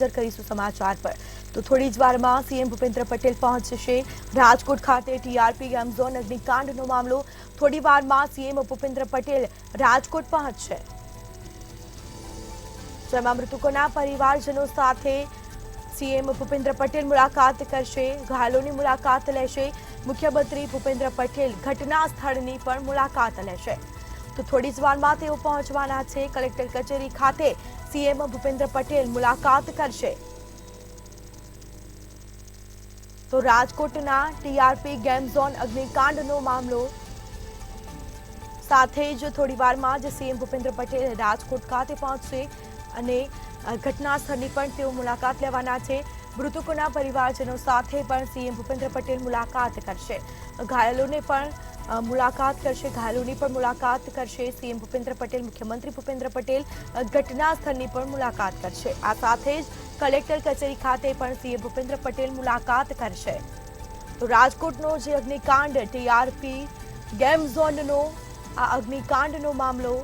નજર કરીશું સમાચાર પર તો થોડી જ વારમાં સીએમ ભૂપેન્દ્ર પટેલ પહોંચશે રાજકોટ ખાતે ટીઆરપી ગેમ ઝોન અગ્નિકાંડનો મામલો થોડી વારમાં સીએમ ભૂપેન્દ્ર પટેલ રાજકોટ પહોંચશે જેમાં મૃતકોના પરિવારજનો સાથે સીએમ ભૂપેન્દ્ર પટેલ મુલાકાત કરશે ઘાયલોની મુલાકાત લેશે મુખ્યમંત્રી ભૂપેન્દ્ર પટેલ ઘટના સ્થળની પણ મુલાકાત લેશે તો થોડી જ વારમાં તેઓ પહોંચવાના છે કલેક્ટર કચેરી ખાતે સીએમ ભૂપેન્દ્ર પટેલ મુલાકાત કરશે તો રાજકોટના ટીઆરપી ગેમ ઝોન અગ્નિકાંડનો મામલો સાથે જ થોડી વારમાં જ સીએમ ભૂપેન્દ્ર પટેલ રાજકોટ ખાતે પહોંચશે અને ઘટના સ્થળની પણ તેઓ મુલાકાત લેવાના છે મૃતકોના પરિવારજનો સાથે પણ સીએમ ભૂપેન્દ્ર પટેલ મુલાકાત કરશે ઘાયલોની પણ મુલાકાત કરશે સીએમ ભૂપેન્દ્ર પટેલ મુખ્યમંત્રી ભૂપેન્દ્ર પટેલ ઘટના સ્થળની પણ મુલાકાત કરશે આ સાથે જ કલેક્ટર કચેરી ખાતે પણ સીએમ ભૂપેન્દ્ર પટેલ મુલાકાત કરશે તો રાજકોટનો જે અગ્નિકાંડ ટીઆરપી ગેમ ઝોનનો આ અગ્નિકાંડનો મામલો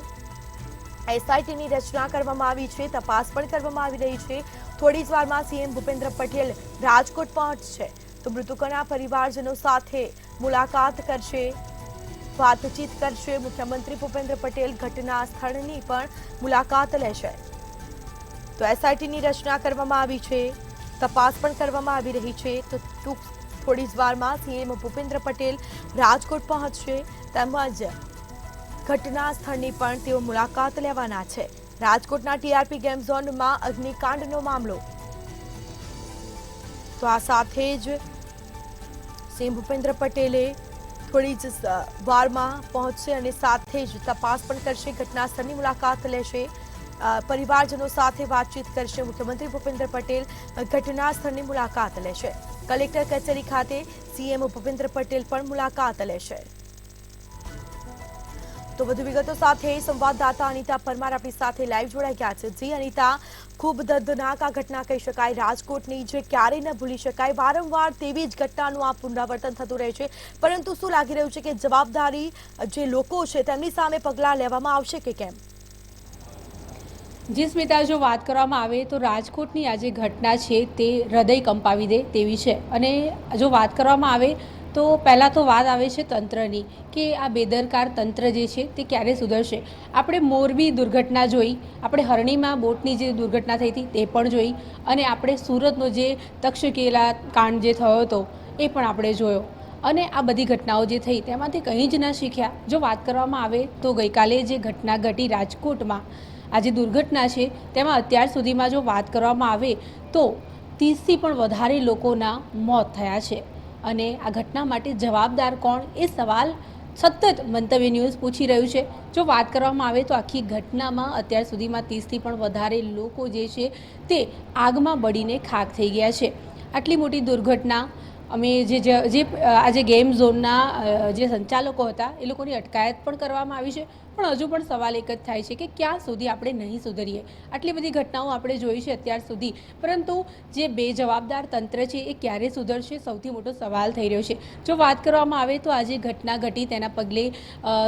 એસઆઈટીની રચના કરવામાં આવી છે તપાસ પણ કરવામાં આવી રહી છે થોડી જ વારમાં સીએમ ભૂપેન્દ્ર પટેલ રાજકોટ પહોંચશે તો મૃતકોના પરિવારજનો સાથે મુલાકાત કરશે વાતચીત કરશે મુખ્યમંત્રી ભૂપેન્દ્ર પટેલ ઘટના સ્થળની પણ મુલાકાત લેશે તો એસઆઈટીની રચના કરવામાં આવી છે તપાસ પણ કરવામાં આવી રહી છે તો થોડી જ વારમાં સીએમ ભૂપેન્દ્ર પટેલ રાજકોટ પહોંચશે તેમજ ઘટના સ્થળની પણ તેઓ મુલાકાત લેવાના છે રાજકોટના ટીઆરપી ગેમ ઝોનમાં અગ્નિકાંડનો મામલો તો આ સાથે જ સીએમ ભૂપેન્દ્ર પટેલે થોડી જ વારમાં પહોંચશે અને સાથે જ તપાસ પણ કરશે ઘટના સ્થળની મુલાકાત લેશે પરિવારજનો સાથે વાતચીત કરશે મુખ્યમંત્રી ભૂપેન્દ્ર પટેલ ઘટના સ્થળની મુલાકાત લેશે કલેક્ટર કચેરી ખાતે સીએમ ભૂપેન્દ્ર પટેલ પણ મુલાકાત લેશે તો વધુ વિગતો સાથે સંવાદદાતા અનિતા પરમાર આપણી સાથે લાઈવ જોડાઈ ગયા છે જી અનિતા ખૂબ દર્દનાક આ ઘટના કહી શકાય રાજકોટની જે ક્યારેય ન ભૂલી શકાય વારંવાર તેવી જ ઘટનાનું આ પુનરાવર્તન થતું રહે છે પરંતુ શું લાગી રહ્યું છે કે જવાબદારી જે લોકો છે તેમની સામે પગલાં લેવામાં આવશે કે કેમ જી સ્મિતા જો વાત કરવામાં આવે તો રાજકોટની આ જે ઘટના છે તે હૃદય કંપાવી દે તેવી છે અને જો વાત કરવામાં આવે તો પહેલાં તો વાત આવે છે તંત્રની કે આ બેદરકાર તંત્ર જે છે તે ક્યારે સુધરશે આપણે મોરબી દુર્ઘટના જોઈ આપણે હરણીમાં બોટની જે દુર્ઘટના થઈ હતી તે પણ જોઈ અને આપણે સુરતનો જે તક્ષશિલા કાંડ જે થયો હતો એ પણ આપણે જોયો અને આ બધી ઘટનાઓ જે થઈ તેમાંથી કંઈ જ ન શીખ્યા જો વાત કરવામાં આવે તો ગઈકાલે જે ઘટના ઘટી રાજકોટમાં આ જે દુર્ઘટના છે તેમાં અત્યાર સુધીમાં જો વાત કરવામાં આવે તો 30થી પણ વધારે લોકોના મોત થયા છે અને આ ઘટના માટે જવાબદાર કોણ એ સવાલ સતત મંતવ્ય ન્યૂઝ પૂછી રહ્યું છે જો વાત કરવામાં આવે તો આખી ઘટનામાં અત્યાર સુધીમાં 30થી પણ વધારે લોકો જે છે તે આગમાં બળીને ખાખ થઈ ગયા છે આટલી મોટી દુર્ઘટના અમે આજે ગેમ ઝોનના જે સંચાલકો હતા એ લોકોની અટકાયત પણ કરવામાં આવી છે પણ હજુ પણ સવાલ એક જ થાય છે કે ક્યાં સુધી આપણે નહીં સુધરીએ આટલી બધી ઘટનાઓ આપણે જોઈ છે અત્યાર સુધી પરંતુ જે બેજવાબદાર તંત્ર છે એ ક્યારે સુધરશે સૌથી મોટો સવાલ થઈ રહ્યો છે જો વાત કરવામાં આવે તો આજે ઘટના ઘટી તેના પગલે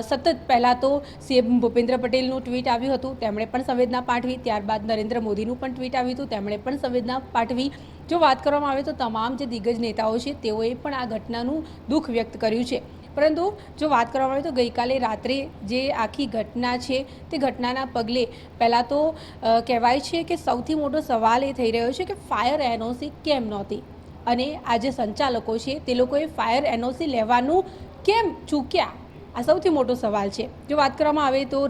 સતત પહેલાં તો સીએમ ભૂપેન્દ્ર પટેલનું ટ્વીટ આવ્યું હતું તેમણે પણ સંવેદના પાઠવી ત્યારબાદ નરેન્દ્ર મોદીનું પણ ટ્વીટ આવ્યું હતું તેમણે પણ સંવેદના પાઠવી જો વાત કરવામાં આવે તો તમામ જે દિગ્ગજ નેતાઓ છે તેઓએ પણ આ ઘટનાનું દુઃખ વ્યક્ત કર્યું છે પરંતુ જો વાત કરવામાં આવે તો ગઈકાલે રાત્રે જે આખી ઘટના છે તે ઘટનાના પગલે પહેલાં તો કહેવાય છે કે સૌથી મોટો સવાલ એ થઈ રહ્યો છે કે ફાયર એનઓસી કેમ નહોતી અને આ જે સંચાલકો છે તે લોકોએ ફાયર એનઓસી લેવાનું કેમ ચૂક્યા આ સૌથી મોટો સવાલ છે જો વાત કરવામાં આવે તો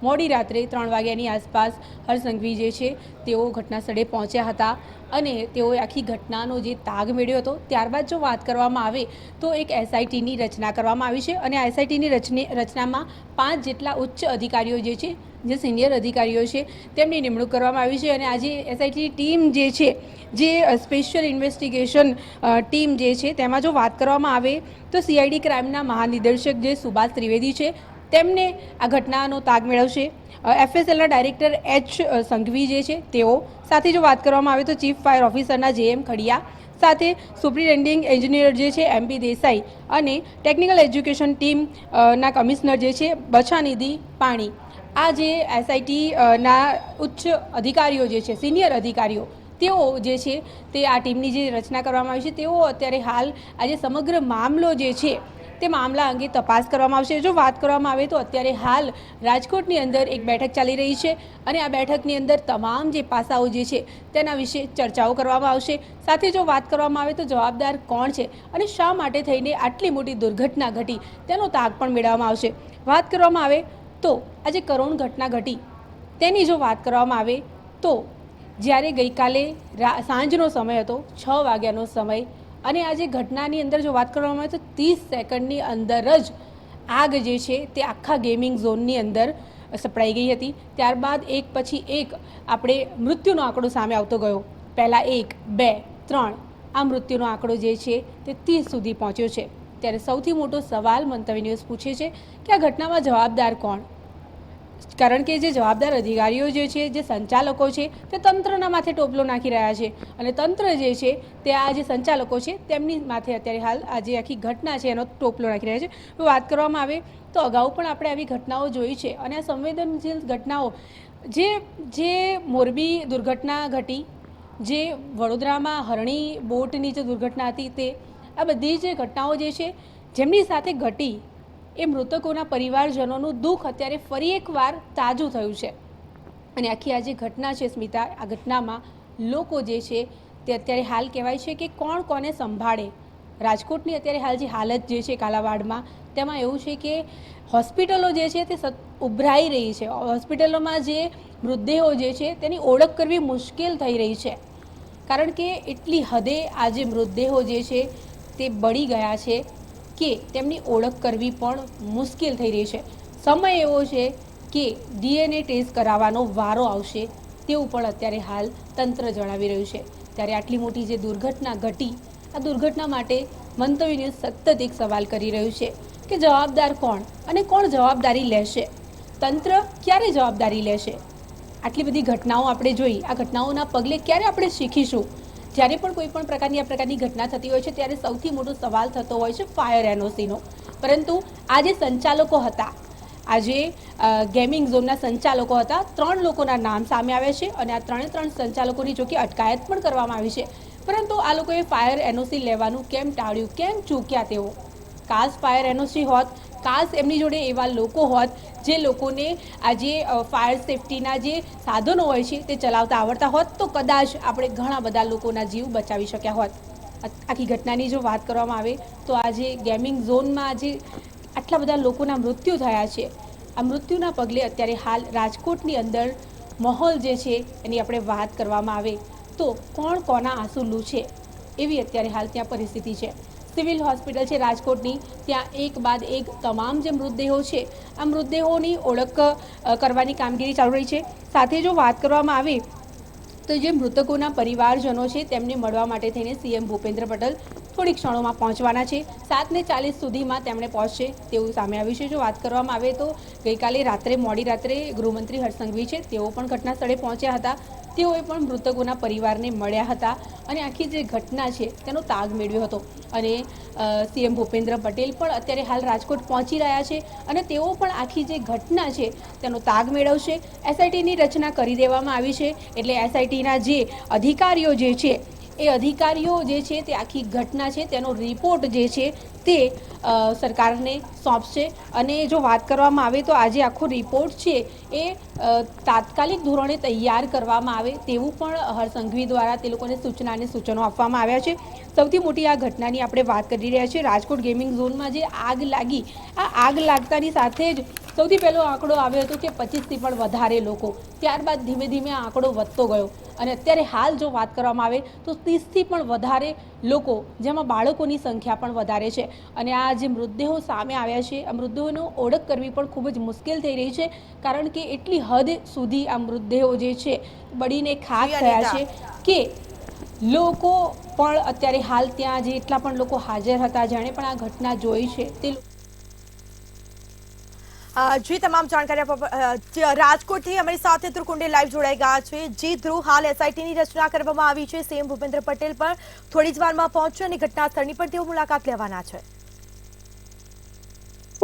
મોડી રાત્રે 3 વાગ્યાની આસપાસ હર્ષ સંઘવી જે છે તેઓ ઘટના સ્થળે પહોંચ્યા હતા અને તેઓએ આખી ઘટનાનો જે તાગ મેળવ્યો હતો ત્યારબાદ જો વાત કરવામાં આવે તો એક એસઆઈટીની રચના કરવામાં આવી છે અને આ એસઆઈટીની રચનામાં 5 જેટલા ઉચ્ચ અધિકારીઓ જે છે જે સિનિયર અધિકારીઓ છે તેમની નિમણૂક કરવામાં આવી છે અને આજે એસઆઈટી ટીમ જે છે જે સ્પેશિયલ ઇન્વેસ્ટિગેશન ટીમ જે છે તેમાં જો વાત કરવામાં આવે તો સીઆઈડી ક્રાઇમના મહાનિદેશક જે સુભાષ ત્રિવેદી છે તેમને આ ઘટનાનો તાગ મેળવશે એફએસએલના ડાયરેક્ટર એચ સંઘવી જે છે તેઓ સાથે જો વાત કરવામાં આવે તો ચીફ ફાયર ઓફિસરના જેએમ ખડિયા સાથે સુપ્રિન્ટેન્ડિંગ એન્જિનિયર જે છે એમપી દેસાઈ અને ટેકનિકલ એજ્યુકેશન ટીમ ના કમિશનર જે છે બછાનિધિ પાણી આ જે એસઆઈટી ના ઉચ્ચ અધિકારીઓ જે છે સિનિયર અધિકારીઓ તેઓ જે છે તે આ ટીમની જે રચના કરવામાં આવી છે તેઓ અત્યારે હાલ આજે સમગ્ર મામલો જે છે તે મામલા અંગે તપાસ કરવામાં આવશે. જો વાત કરવામાં આવે તો અત્યારે હાલ રાજકોટની અંદર એક બેઠક ચાલી રહી છે અને આ બેઠકની અંદર તમામ જે પાસાઓ જે છે તેના વિશે ચર્ચાઓ કરવામાં આવશે. સાથે જો વાત કરવામાં આવે તો જવાબદાર કોણ છે અને શા માટે થઈને આટલી મોટી દુર્ઘટના ઘટી તેનો તાગ પણ મેળવવામાં આવશે. વાત કરવામાં આવે તો આજે કરુણ ઘટના ઘટી તેની જો વાત કરવામાં આવે તો જ્યારે ગઈકાલે સાંજનો સમય હતો, 6 વાગ્યાનો સમય, અને આજે ઘટનાની અંદર જો વાત કરવામાં આવે તો 30 સેકન્ડની અંદર જ આગ જે છે તે આખા ગેમિંગ ઝોનની અંદર સપડાઈ ગઈ હતી. ત્યારબાદ એક પછી એક આપણે મૃત્યુનો આંકડો સામે આવતો ગયો. પહેલાં 1, 2, 3 આ મૃત્યુનો આંકડો જે છે તે 30 સુધી પહોંચ્યો છે. ત્યારે સૌથી મોટો સવાલ મંતવ્ય ન્યૂઝ પૂછે છે કે આ ઘટનામાં જવાબદાર કોણ? કારણ કે જે જવાબદાર અધિકારીઓ જે છે, જે સંચાલકો છે, તે તંત્રના માથે ટોપલો નાખી રહ્યા છે અને તંત્ર જે છે તે આ જે સંચાલકો છે તેમની માથે અત્યારે હાલ આ જે આખી ઘટના છે એનો ટોપલો નાખી રહ્યા છે. તો વાત કરવામાં આવે તો અગાઉ પણ આપણે આવી ઘટનાઓ જોઈ છે અને આ સંવેદનશીલ ઘટનાઓ જે મોરબી દુર્ઘટના ઘટી, જે વડોદરામાં હરણી બોટની જે દુર્ઘટના હતી, તે આ બધી જે ઘટનાઓ જે છે જેમની સાથે ઘટી એ મૃતકોના પરિવારજનોનું દુઃખ અત્યારે ફરી એકવાર તાજું થયું છે. અને આખી આ જે ઘટના છે સ્મિતા, આ ઘટનામાં લોકો જે છે તે અત્યારે હાલ કહેવાય છે કે કોણ કોને સંભાળે. રાજકોટની અત્યારે હાલ જે હાલત જે છે કાલાવાડમાં, તેમાં એવું છે કે હોસ્પિટલો જે છે તે ઉભરાઈ રહી છે. હોસ્પિટલોમાં જે મૃતદેહો જે છે તેની ઓળખ કરવી મુશ્કેલ થઈ રહી છે. કારણ કે એટલી હદે આ જે મૃતદેહો જે છે તે બળી ગયા છે કે તેમની ઓળખ કરવી પણ મુશ્કેલ થઈ રહી છે. સમય એવો છે કે DNA ટેસ્ટ કરાવવાનો વારો આવશે તેવું પણ અત્યારે હાલ તંત્ર જણાવી રહ્યું છે. ત્યારે આટલી મોટી જે દુર્ઘટના ઘટી, આ દુર્ઘટના માટે મંતવ્ય ન્યૂઝ સતત એક સવાલ કરી રહ્યું છે કે જવાબદાર કોણ અને કોણ જવાબદારી લેશે? તંત્ર ક્યારે જવાબદારી લેશે? આટલી બધી ઘટનાઓ આપણે જોઈ, આ ઘટનાઓના પગલે ક્યારે આપણે શીખીશું? જ્યારે પણ કોઈ પણ પ્રકારની આ પ્રકારની ઘટના થતી હોય છે ત્યારે સૌથી મોટો સવાલ થતો હોય છે ફાયર એનઓસીનો. પરંતુ આ જે સંચાલકો હતા, આજે ગેમિંગ ઝોનના સંચાલકો હતા, 3 લોકોના નામ સામે આવ્યા છે અને આ 3 સંચાલકોની જોકે અટકાયત પણ કરવામાં આવી છે. પરંતુ આ લોકોએ ફાયર એનઓસી લેવાનું કેમ ટાળ્યું? કેમ ચૂક્યા તેઓ? કાશ ફાયર એનઓસી હોત, કાશ એમની જોડે એવા લોકો હોત જે લોકોને આજે ફાયર સેફટીના જે સાધનો હોય છે તે ચલાવતા આવડતા હોત, તો કદાચ આપણે ઘણા બધા લોકોના જીવ બચાવી શક્યા હોત. આખી ઘટનાની જો વાત કરવામાં આવે તો આજે ગેમિંગ ઝોનમાં આજે આટલા બધા લોકોના મૃત્યુ થયા છે. આ મૃત્યુના પગલે અત્યારે હાલ રાજકોટની અંદર માહોલ જે છે એની આપણે વાત કરવામાં આવે તો કોણ કોના આંસુ લૂછે એવી અત્યારે હાલ ત્યાં પરિસ્થિતિ છે. સિવિલ હોસ્પિટલ છે રાજકોટની, ત્યાં એક બાદ એક તમામ જે મૃતદેહો છે આ મૃતદેહોની ઓળખ કરવાની કામગીરી ચાલુ રહી છે. સાથે જો વાત કરવામાં આવે તો જે મૃતકોના પરિવારજનો છે તેમને મળવા માટે થઈને સીએમ ભૂપેન્દ્ર પટેલ થોડીક ક્ષણોમાં પહોંચવાના છે. 7:40 સુધીમાં તેમણે પહોંચશે તેવું સામે આવ્યું છે. જો વાત કરવામાં આવે તો ગઈકાલે મોડી રાત્રે ગૃહમંત્રી હર્ષ સંઘવી છે તેઓ પણ ઘટના સ્થળે પહોંચ્યા હતા. તેઓએ પણ મૃતકોના પરિવારને મળ્યા હતા અને આખી જે ઘટના છે તેનો તાગ મેળવ્યો હતો. અને સીએમ ભૂપેન્દ્ર પટેલ પણ અત્યારે હાલ રાજકોટ પહોંચી રહ્યા છે અને તેઓ પણ આખી જે ઘટના છે તેનો તાગ મેળવશે. એસઆઈટીની રચના કરી દેવામાં આવી છે, એટલે એસઆઈટીના જે અધિકારીઓ જે છે એ અધિકારીઓ જે છે તે આખી ઘટના છે તેનો રિપોર્ટ જે છે તે સરકારને સોંપશે. અને જો વાત કરવામાં આવે તો આજે આખો રિપોર્ટ છે એ તાત્કાલિક ધોરણે તૈયાર કરવામાં આવે તેવું પણ હર્ષ સંઘવી દ્વારા તે લોકોને સૂચના અને સૂચનો આપવામાં આવ્યા છે. સૌથી મોટી આ ઘટનાની આપણે વાત કરી રહ્યા છીએ. રાજકોટ ગેમિંગ ઝોનમાં જે આગ લાગી, આ આગ લાગતાની સાથે જ સૌથી પહેલો આંકડો આવ્યો હતો કે 25થી પણ વધારે લોકો. ત્યારબાદ ધીમે ધીમે આ આંકડો વધતો ગયો અને અત્યારે હાલ જો વાત કરવામાં આવે તો 30થી પણ વધારે લોકો, જેમાં બાળકોની સંખ્યા પણ વધારે છે. અને આ જે મૃતદેહો સામે આવ્યા છે, આ મૃતદેહોનો ઓળખ કરવી પણ ખૂબ જ મુશ્કેલ થઈ રહી છે. કારણ કે એટલી હદ સુધી આ મૃતદેહો જે છે બળીને ખાક થયા છે કે લોકો પણ અત્યારે હાલ ત્યાં જે એટલા પણ લોકો હાજર હતા, જેણે પણ આ ઘટના જોઈ છે તે જી તમામ જાણકારી રાજકોટથી અમારી સાથે ધ્રુવ કુંડે લાઈવ જોડાઈ ગયા છે. જી ધ્રુવ, હાલ એસઆઈટીની રચના કરવામાં આવી છે. સીએમ ભૂપેન્દ્ર પટેલ પણ થોડી જ વારમાં પહોંચશે અને ઘટના સ્થળની પર તેઓ મુલાકાત લેવાના છે.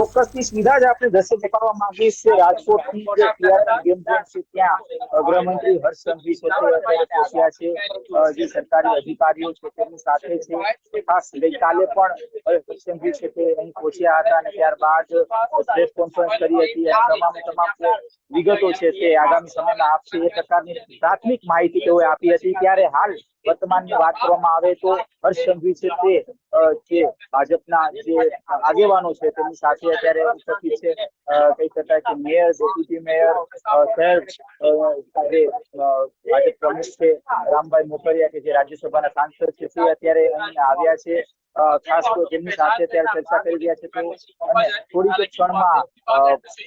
ચોક્કસથી સીધા જ આપણે દ્રશ્ય દેખાડવા માંગીએ છીએ રાજકોટની જે ક્રિયાત્મક ગેમ ઝોન છે ત્યાં ગૃહમંત્રી હર્ષ સંઘવી છે તે અત્યારે પહોંચ્યા છે, જે સરકારી અધિકારીઓ છે તેમની સાથે છે. ખાસ ગઈકાલે પણ હર્ષ સંઘવી છે તે અહીં પહોંચ્યા હતા અને ત્યારબાદ પ્રેસ કોન્ફરન્સ કરી હતી અને તમામ જે વિગતો છે તે આગામી સમયમાં આપશે એ પ્રકારની પ્રાથમિક માહિતી તેઓએ આપી હતી. ત્યારે હાલ વર્તમાનની વાત કરવામાં આવે તો હર્ષ સંઘવી છે તે જે ભાજપના જે આગેવાનો છે તેમની સાથે અત્યારે ઉપસ્થિત છે. કહી શકાય કે મેયર, ડેપ્યુટી મેયર, શહેર જે ભાજપ પ્રમુખ છે રામભાઈ મોકરિયા કે જે રાજ્યસભાના સાંસદ છે તે અત્યારે અહીં આવ્યા છે. ખાસ તો તેમની સાથે અત્યારે ચર્ચા કરી રહ્યા છે તો અને થોડીક ક્ષણમાં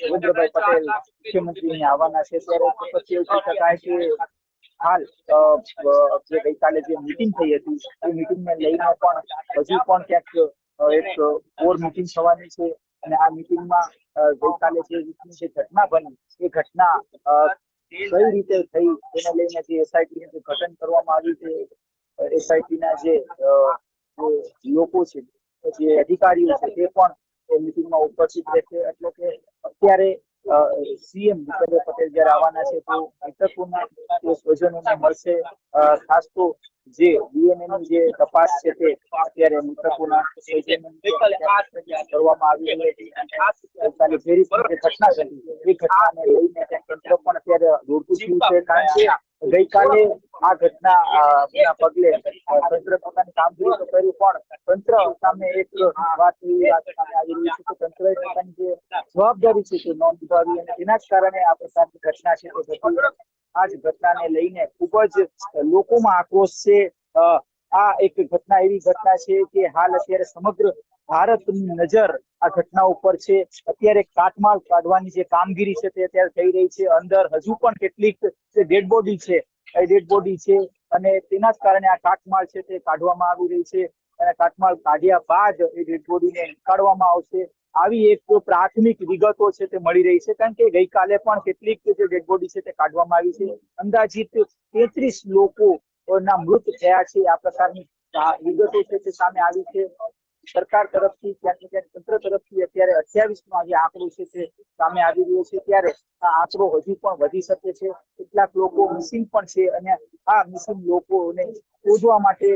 ભૂપેન્દ્રભાઈ પટેલ મુખ્યમંત્રી અહીં આવવાના છે. ત્યારે પછી એવું કહી શકાય કે હાલ જે ગઈકાલે જે મીટિંગ થઈ હતી એ મીટિંગને લઈને પણ હજુ પણ ક્યાંક એક ઓર મીટિંગ થવાની છે અને આ મીટિંગમાં ગઈકાલે જે ઘટના બની એ ઘટના કઈ રીતે થઈ તેને લઈને જે એસઆઈટી નું ગઠન કરવામાં આવ્યું છે, એસઆઈટી ના જે લોકો છે, જે અધિકારીઓ છે તે પણ મીટિંગમાં ઉપસ્થિત રહેશે. એટલે કે અત્યારે સીએમ ભૂપેન્દ્ર પટેલ જયારે આવવાના છે તો મૃતકોના સ્વજનોને મળશે. ખાસ તો જે ડીએનએ ની જે તપાસ છે તે અત્યારે મૃતકોના કરવામાં આવી રહી હતી. જે ઘટના ઘટી એ ઘટનાને લઈને તંત્ર પણ અત્યારે દોડતું થયું છે, કારણ કે ગઈકાલે આ ઘટના પગલે તંત્ર પોતાની કામગીરી તો કરી પણ તંત્ર સામે એક વાત સામે આવી રહી છે કે તંત્રએ પોતાની જે જવાબદારી છે તે નોંધ ઉઠાવી અને તેના જ કારણે આ પ્રકારની ઘટના છે તે ઘટી. આ જ ઘટનાને લઈને ખૂબ જ લોકોમાં આક્રોશ છે. આ એક ઘટના એવી ઘટના છે કે હાલ અત્યારે સમગ્ર ભારતની નજર આ ઘટના ઉપર છે. અત્યારે કાટમાળ કાઢવાની જે કામગીરી છે તે અત્યારે થઈ રહી છે. અંદર હજુ પણ કેટલીક જે ડેડ બોડી છે એ ડેડ બોડી છે અને તેના જ કારણે આ કાટમાળ છે તે કાઢવામાં આવી રહી છે અને કાટમાળ કાઢ્યા બાદ એ ડેડ બોડીને નીકાળવામાં આવશે. આવી એક પ્રાથમિક વિગતો છે તે મળી રહી છે, કારણ કે ગઈકાલે પણ કેટલીક જે ડેડ બોડી છે તે કાઢવામાં આવી છે. અંદાજિત 33 લોકોના મૃત થયા છે. આ પ્રકારની વિગતો છે તે સામે આવી છે. સરકાર તરફથી ક્યાંક ને ક્યાંક તંત્ર તરફથી અત્યારે 28 નો જે આંકડો છે તે સામે આવી રહ્યો છે. ત્યારે આ આંકડો હજુ પણ વધી શકે છે. કેટલાક લોકો મિસિંગ પણ છે અને આ મિસિંગ લોકોને શોધવા માટે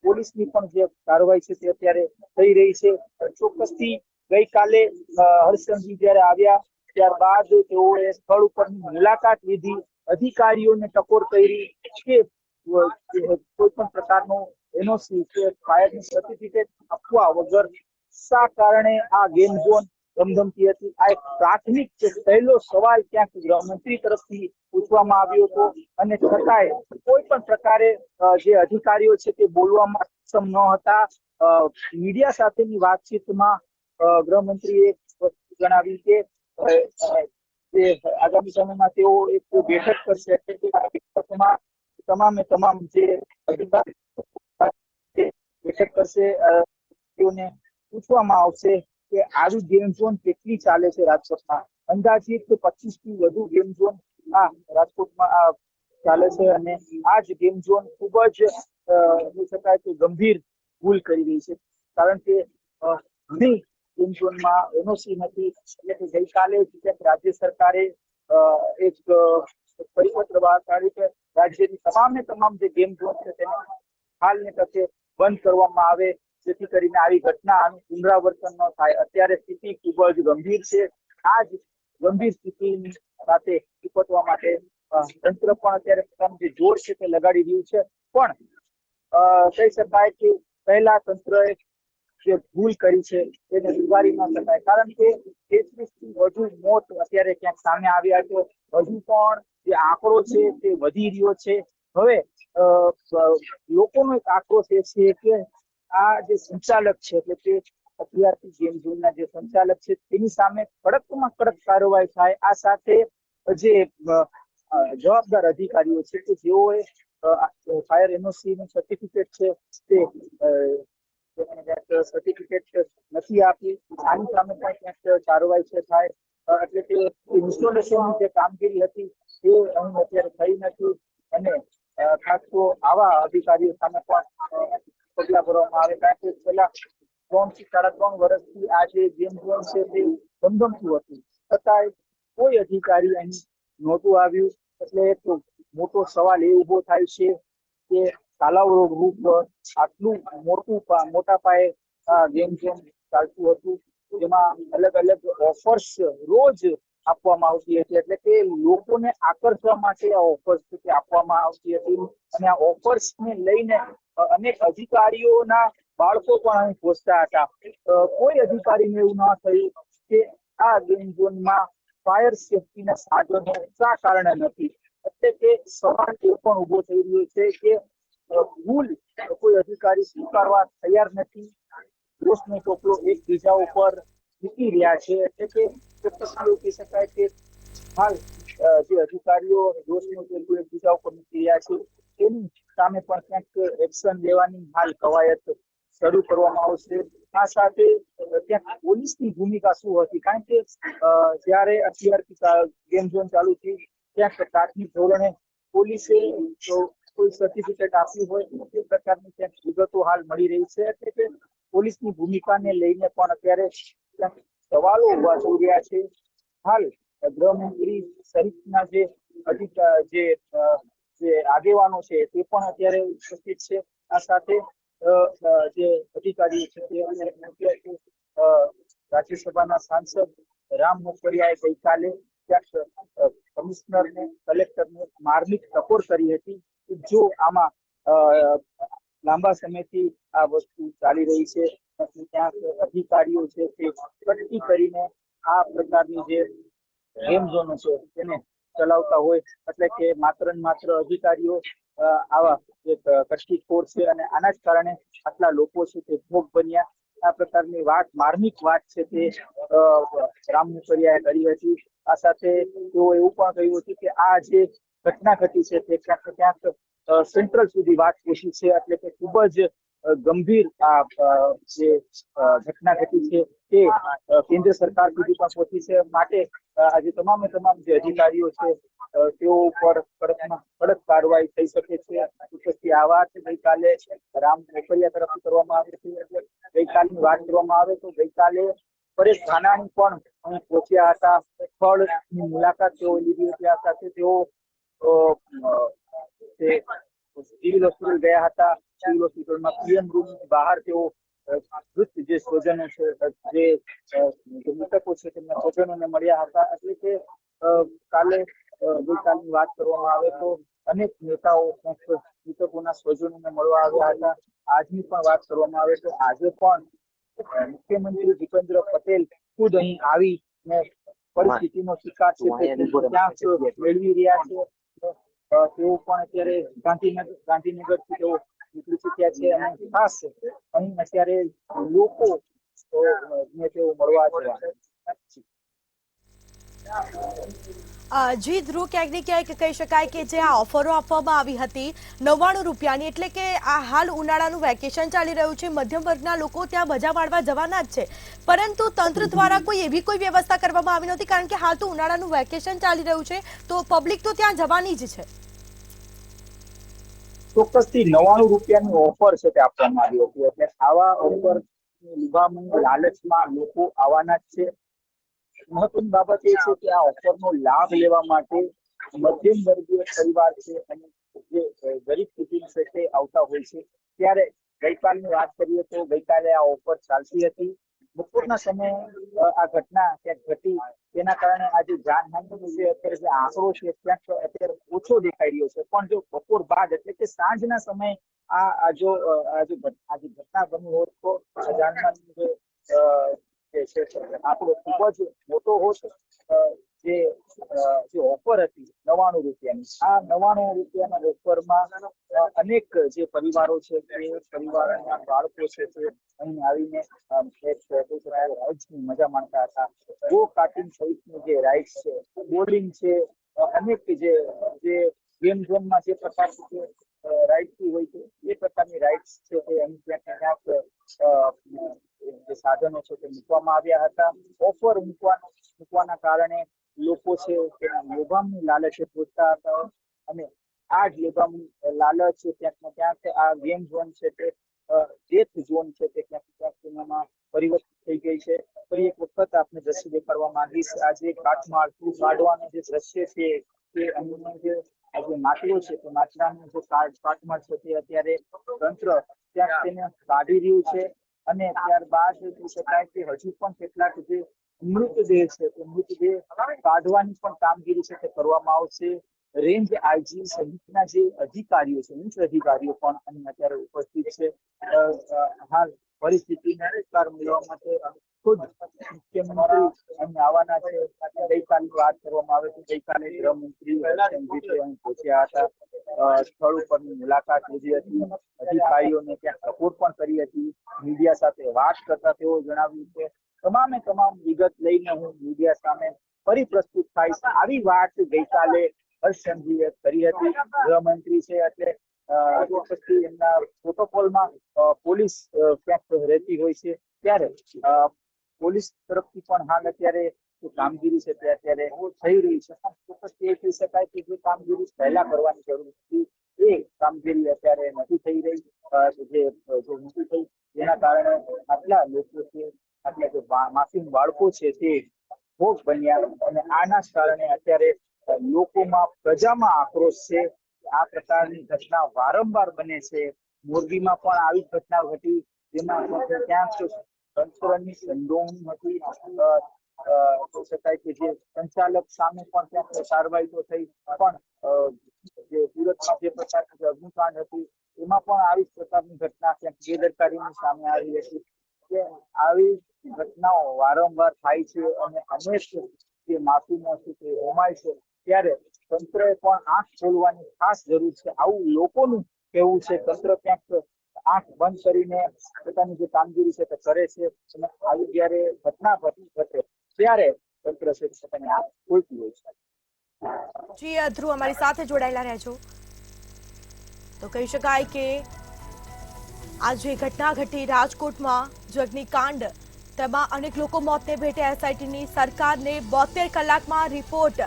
પોલીસની પણ જે કાર્યવાહી છે તે અત્યારે થઈ રહી છે. ચોક્કસથી ગઈકાલે હર્ષ સંઘવી જયારે આવ્યા ત્યારબાદ તેઓએ સ્થળ ઉપરની મુલાકાત લીધી, અધિકારીઓને ટકોર કરી કે કોઈ પણ પ્રકારનો એનઓસી કે ફાયરની સર્ટિફિકેટ આપવા વગર શા કારણે આ ગેમ ઝોન ધમધમતી હતી. આ એક પ્રાથમિક પહેલો સવાલ ક્યાંક ગૃહમંત્રી તરફથી પૂછવામાં આવ્યો હતો અને છતાંય કોઈ પણ પ્રકારે જે અધિકારીઓ છે તે બોલવામાં સક્ષમ ન હતા. મીડિયા સાથેની વાતચીતમાં ગૃહમંત્રીએ જણાવ્યું કે આગામી સમયમાં તેઓ એક બેઠક કરશે. તમામ જે બેઠક કરશે તેઓને પૂછવામાં આવશે કે આવી ગેમ ઝોન કેટલી ચાલે છે રાજકોટમાં. અંદાજિત 25 થી વધુ ગેમ ઝોન આ રાજકોટમાં ચાલે છે અને આ જ ગેમ ઝોન ખૂબ જ કહી શકાય કે ગંભીર ભૂલ કરી રહી છે, કારણ કે ઘણી ગેમ ઝોનમાં એનઓસી નથી. એટલે કે ગઈકાલે રાજ્ય સરકારે એક પરિપત્ર બહાર પાડ્યું કે રાજ્યની તમામ જે ગેમ ઝોન છે તેને હાલની તકે બંધ કરવામાં આવે, જેથી કરીને આવી ઘટનાનું પુનરાવર્તન ન થાય. અત્યારે સ્થિતિ ખૂબ જ ગંભીર છે. આ જ ગંભીર સ્થિતિની સાથે નિપટવા માટે તંત્ર પણ અત્યારે પોતાનું જે જોર છે તે લગાડી રહ્યું છે. પણ કહી શકાય કે પહેલા તંત્રએ જે ભૂલ કરી છે એને સુધારી ન શકાય, કારણ કે 33 થી વધુ મોત અત્યારે ક્યાંક સામે આવ્યા છે. હજુ પણ જે આંકડો છે તે વધી રહ્યો છે. હવે લોકોનો એક આક્રોશ એ છે કે આ જે સંચાલક છે એટલે કે અત્યારથી ગેમ ઝોનના જે સંચાલક છે તેની સામે કડકમાં કડક કાર્યવાહી થાય. આ સાથે જે જવાબદાર અધિકારીઓ છે કે જેઓએ ફાયર એનઓસી નું સર્ટિફિકેટ છે તે સર્ટિફિકેટ નથી આપી, આની સામે પણ ક્યાંક કાર્યવાહી છે થાય. એટલે કે ઇન્સ્ટોલેશનની જે કામગીરી હતી તે અહીં અત્યારે થઈ નથી અને ખાસ તો આવા અધિકારીઓ સામે પણ પગલા ભરવામાં આવે, કારણ કે છેલ્લા 3 થી 3.5 વર્ષથી આ જે ગેમ ઝોન છે તે ધમધમતું હતું, છતાંય કોઈ અધિકારી અહીં નહોતું આવ્યું. એટલે એક મોટો સવાલ એ ઉભો થાય છે કે તાલાવડો ગ્રુપ આટલું મોટા પાયે ગેમ ઝોન ચાલતું હતું, જેમાં અલગ અલગ ઓફર્સ રોજ આપવામાં આવતી હતી. એટલે કે લોકોને આકર્ષવા માટે આ ઓફર્સ આપવામાં આવતી હતી, અને આ ઓફર્સ ને લઈને અનેક અધિકારીઓના બાળકો પણ અહીં પહોંચતા હતા. કોઈ અધિકારીને એવું ન થયું કે આ ગેમ ઝોનમાં ફાયર સેફટીના સાધનો શા કારણે નથી. એટલે કે સવાલ એ પણ ઉભો થઈ રહ્યો છે કે ભૂલ કોઈ અધિકારી સ્વીકારવા તૈયાર નથી. દોષનો ટોપલો એકબીજા ઉપર મૂકી રહ્યા છે. એટલે કે ચોક્કસ એવું કહી શકાય કે હાલ જે અધિકારીઓ દોષનો ટોપલો એકબીજા ઉપર મૂકી રહ્યા છે, તેની સામે પણ ક્યાંક એક્શન લેવાની હાલ કવાયત શરૂ કરવામાં આવશે. આ સાથે ત્યાં પોલીસની ભૂમિકા શું હતી, કારણ કે જ્યારે અત્યારથી ગેમ ઝોન ચાલુ થઈ ક્યાંક પ્રાથમિક ધોરણે પોલીસે કોઈ સર્ટિફિકેટ આપ્યું હોય તે પ્રકારની ક્યાંક વિગતો હાલ મળી રહી છે. એટલે કે પોલીસની ભૂમિકાને લઈને પણ અત્યારે ક્યાંક સવાલો ઉભા થઈ રહ્યા છે. હાલ ગૃહમંત્રી સહિતના જે આગેવાનો છે તે પણ અત્યારે ઉપસ્થિત છે. આ સાથે જે અધિકારીઓ છે તે રાજ્યસભાના સાંસદ રામ મોકરિયાએ ગઈકાલે ક્યાંક કમિશનરને કલેક્ટરને માર્મિક ટકોર કરી હતી કે જો આમાં લાંબા સમયથી આ વસ્તુ ચાલી રહી છે, ત્યાં અધિકારીઓ છે તે કટકી કરીને આ પ્રકારની જે ગેમ ઝોનો છે તેને ચલાવતા હોય, એટલે કે માત્ર ને માત્ર અધિકારીઓ આવા એક કટકીખોર છે અને આના જ કારણે આટલા લોકો છે તે ભોગ બન્યા. આ પ્રકારની વાત, માર્મિક વાત છે તે રામ મોકરિયાએ કરી હતી. આ સાથે તેઓ એવું પણ કહ્યું હતું કે આ જે ઘટના ઘટી છે તે ક્યાંક સેન્ટ્રલ સુધી વાત પહોંચી છે. એટલે કે ખૂબ જ ગંભીર આ જે ઘટના ઘટી છે તે કેન્દ્ર સરકાર સુધી પણ પહોંચી છે. માટે આજે તમામે તમામ જે અધિકારીઓ છે તેઓ ઉપર કડકમાં કડક કાર્યવાહી થઈ શકે છે. ઉપરથી આ વાત ગઈકાલે રામ મોકરિયા તરફથી કરવામાં આવી હતી. એટલે ગઈકાલની વાત કરવામાં આવે તો ગઈકાલે પરેશ ધાનાણી પણ અહીં પહોંચ્યા હતા. સ્થળની મુલાકાત તેઓ લીધી હતી. આ સાથે તેઓ સિવિલ હોસ્પિટલ ગયા હતા. સિવિલ હોસ્પિટલમાં પીએમ રૂમની બહાર તેઓ મૃત જે સ્વજનો છે, જે મૃતકો છે તેમના સ્વજનોને મળ્યા હતા. એટલે કે ગઈકાલની વાત કરવામાં આવે તો અનેક નેતાઓ મૃતકોના સ્વજનોને મળવા આવ્યા હતા. આજની પણ વાત કરવામાં આવે તો આજે પણ મુખ્યમંત્રી ભૂપેન્દ્ર પટેલ ખુદ અહીં આવીને પરિસ્થિતિનો શિકાર છે ત્યાં મેળવી રહ્યા છે. તેઓ પણ અત્યારે ગાંધીનગરથી તેઓ નીકળી ચુક્યા છે અને ખાસ અહીં અત્યારે લોકો ને તેઓ મળવા જી ધ્રુવ, ક્યાંક ને ક્યાંક કહી શકાય કે જે આ ઓફરો આપવામાં આવી હતી 99 રૂપિયાની, એટલે કે આ હાલ ઉનાળાનું વેકેશન ચાલી રહ્યું છે, મધ્યમ વર્ગના લોકો ત્યાં મજા માણવા જવાના જ છે, પરંતુ તંત્ર દ્વારા એવી કોઈ વ્યવસ્થા કરવામાં આવી નથી, કારણ કે હાલ તો ઉનાળાનું વેકેશન ચાલી રહ્યું છે તો પબ્લિક તો ત્યાં જવાની જ છે. ચોક્કસથી 99 રૂપિયાની ઓફર છે તે આપવામાં આવી હતી. એટલે આવા ઓફર લીભામણી લાલચમાં લોકો આવવાના જ છે. મહત્વની બાબત એ છે કે આ ઓફરનો લાભ લેવા માટે મધ્યમ વર્ગીય પરિવાર છે અને જે ગરીબ કુટુંબ છે તે આવતા હોય છે. ત્યારે ગઈકાલની વાત કરીએ તો ગઈકાલે આ ઓફર ચાલતી હતી. બપોરના સમયે આ ઘટના ક્યાંક ઘટી, તેના કારણે આજે જાનહાનિનો જે અત્યારે જે આંકડો છે ક્યાંક અત્યારે ઓછો દેખાઈ રહ્યો છે. પણ જો બપોર બાદ એટલે કે સાંજના સમયે આ ઘટના બની હોત તો જાનહાનિનો આંકડો ખૂબ જ મોટો હોત. જે ઓફર હતી 99 રૂપિયાની, આ 99 રૂપિયાના ઓફરમાં અનેક જે પરિવારો છે તે પરિવારના બાળકો છે તે અહીં આવીને રાઇડ્સની મજા માણતા હતા. ગો કાર્ટિંગ સહિતની જે રાઇડ્સ છે, બોર્ડિંગ છે, અનેક જે ગેમ ઝોનમાં જે પ્રકારની રાઇડ્સ હોય છે એ પ્રકારની રાઇડ્સ છે તે અહીં ક્યાંક જે સાધનો છે તે મૂકવામાં આવ્યા હતા. ઓફર મૂકવાના કારણે લોકો છે તેના લોભામણી લાલચે પહોંચતા હતા અને આ જ લોભામણી લાલચ ક્યાંક ને ક્યાંક આ ગેમ ઝોન છે તે ડેથ ઝોન છે તે ક્યાંક તેનામાં પરિવર્તિત થઈ ગઈ છે. ફરી એક વખત વખત આપને દ્રશ્ય દેખાડવા માંગીશ. આજે કાટમાળ કાઢવાનો જે દ્રશ્ય છે તે અહીંનો જે માટલો છે તો માટલાનો જે કાટમાળ છે તે અત્યારે તંત્ર ત્યાં તેને કાઢી રહ્યું છે અને ત્યારબાદ કહી શકાય કે હજુ પણ કેટલાક જે મૃતદેહ છે તે મૃતદેહ કાઢવાની પણ કામગીરી છે તે કરવામાં આવશે. રેન્જ આઈજી સહિતના જે અધિકારીઓ છે ઉચ્ચ અધિકારીઓ પણ અહીં અત્યારે ઉપસ્થિત છે. હાલ પરિસ્થિતિનો વિસ્તાર મેળવવા માટે ખુદ મુખ્યમંત્રી અહીં આવવાના છે. ગઈકાલે વાત કરવામાં આવે તો ગઈકાલે ગૃહમંત્રી હર્ષસંઘવી અહીં પહોંચ્યા હતા. સ્થળ ઉપરની મુલાકાત લીધી હતી. અધિકારીઓને ત્યાં સપોર્ટ પણ કરી હતી. મીડિયા સાથે વાત કરતા તેઓ જણાવ્યું કે તમામે તમામ વિગત લઈને હું મીડિયા સામે ફરી પ્રસ્તુત થાય છે. આવી વાત ગઈકાલે હર્ષસંઘવીએ કરી હતી. ગૃહમંત્રી છે એટલે ચોક્કસથી એમના પ્રોટોકોલમાં પોલીસ ક્યાંક રહેતી હોય છે ત્યારે પોલીસ તરફથી પણ હાલ અત્યારે કામગીરી છે તે અત્યારે થઈ રહી છે. ચોક્કસથી એ કહી શકાય કે જે કામગીરી પહેલા કરવાની જરૂર હતી એ કામગીરી અત્યારે નથી થઈ રહી. જે નથી થઈ જેના કારણે આટલા લોકો છે, આટલા જે માસૂમ બાળકો છે તે ભોગ બન્યા અને આના કારણે અત્યારે લોકોમાં પ્રજામાં આક્રોશ છે. આ પ્રકારની ઘટના વારંવાર બને છે. મોરબીમાં પણ આવી ઘટના ઘટી જેમાં ક્યાંક તંત્રની સંડોવણી હતી. કહી શકાય કે જે સંચાલક સામે પણ ક્યાંક કાર્યવાહી તો થઈ પણ જે સુરતમાં જે પ્રકારની અગ્નિકાંડ હતી એમાં પણ આવી પ્રકારની ઘટના ક્યાંક બેદરકારીની સામે આવી હતી. કે આવી ઘટનાઓ વારંવાર થાય છે અને અનેક જે માસૂમો છે તે હોમાય છે ત્યારે તંત્રએ પણ આંખ ખોલવાની ખાસ જરૂર છે. આવું લોકોનું કહેવું છે. તંત્ર ક્યાંક આંખ બંધ કરીને પોતાની જે કામગીરી છે તે કરે છે અને આવી જયારે ઘટના ઘટે ત્યારે તંત્ર છે પોતાની આંખ ખોલતી હોય છે. જી ધ્રુવ અમારી સાથે જોડાયેલા રહેજો. તો કહી શકાય કે આજે ઘટના ઘટી રાજકોટમાં જે અગ્નિકાંડ તેમાં અનેક લોકો મોતને ભેટે. એસઆઈટીની સરકારને 72 કલાકમાં રિપોર્ટ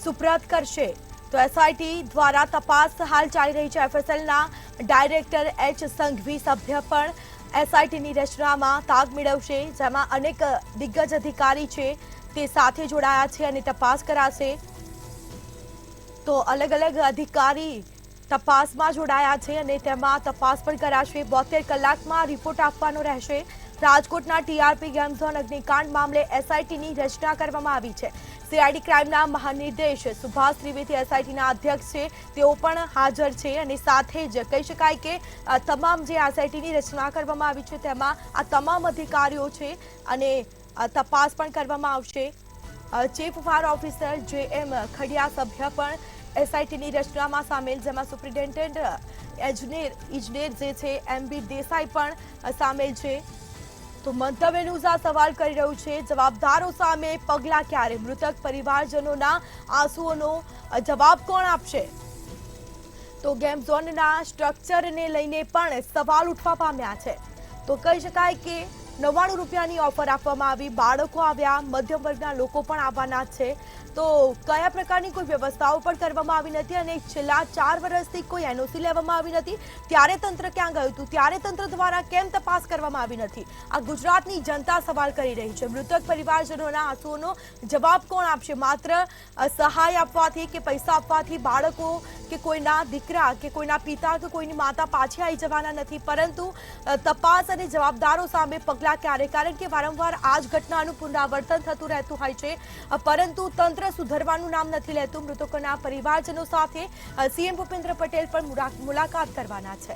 સુપ્રત કરશે. તો એસઆઈટી દ્વારા તપાસ હાલ ચાલી રહી છે. એફએસએલના ડાયરેક્ટર એચ સંઘવી સભ્ય પણ એસઆઈટીની રચનામાં ભાગ મેળવશે, જેમાં અનેક દિગ્ગજ અધિકારી છે તે સાથે જોડાયા છે અને તપાસ કરાશે. તો અલગ અલગ અધિકારી તપાસમાં જોડાયા છે અને તેમાં તપાસ પણ કરાશે. 72 કલાકમાં રિપોર્ટ આપવાનો રહેશે. રાજકોટના ટીઆરપી ગેમ ઝોન અગ્નિકાંડ મામલે એસઆઈટીની રચના કરવામાં આવી છે. સીઆઈડી ક્રાઇમના મહાનિર્દેશ સુભાષ ત્રિવેદી એસઆઈટીના અધ્યક્ષ છે, તેઓ પણ હાજર છે અને સાથે જ કહી શકાય કે તમામ જે એસઆઈટીની રચના કરવામાં આવી છે તેમાં આ તમામ અધિકારીઓ છે અને તપાસ પણ કરવામાં આવશે. Chief fire officer JM Khadiya સભ્ય પણ એસઆઈટીની રચનામાં સામેલ, જેમાં સુપ્રિન્ટેન્ડન્ટ ઇજનેર જે છે MB દેસાઈ પણ સામેલ છે. તો મંતવ્ય ન્યૂઝ આ સવાલ કરી રહ્યું છે, જવાબદારો સામે પગલાં ક્યારે? મૃતક પરિવારજનોના આંસુઓનો જવાબ કોણ આપશે? તો ગેમ ઝોનના સ્ટ્રક્ચરને લઈને પણ સવાલ ઉઠવા પામ્યા છે. તો કહી શકાય કે 99 રૂપિયાની ઓફર આપવામાં આવી, બાળકો આવ્યા, મધ્યમ વર્ગના લોકો પણ આવવાના છે. તો કયા પ્રકારની કોઈ વ્યવસ્થાઓ પણ કરવામાં આવી નથી અને છેલ્લા 4 વર્ષથી કોઈ એનઓસી લેવામાં આવી નથી, ત્યારે તંત્ર ક્યાં ગયું હતું? ત્યારે તંત્ર દ્વારા કેમ તપાસ કરવામાં આવી નથી? આ ગુજરાતની જનતા સવાલ કરી રહી છે. મૃતક પરિવારજનોના આંસુઓનો જવાબ કોણ આપશે? માત્ર સહાય આપવાથી કે પૈસા આપવાથી બાળકો કે કોઈના દીકરા કે કોઈના પિતા કે કોઈની માતા પાછી આવી જવાના નથી, પરંતુ તપાસ અને જવાબદારો સામે પગલાં ક્યારે? કારણ કે વારંવાર આ જ ઘટનાનું પુનરાવર્તન થતું રહેતું હોય છે, પરંતુ તંત્ર સુધરવાનું નામ નથી લેતું. મૃતકોના પરિવારજનો સાથે સીએમ ભૂપેન્દ્ર પટેલ પણ મુલાકાત કરવાના છે.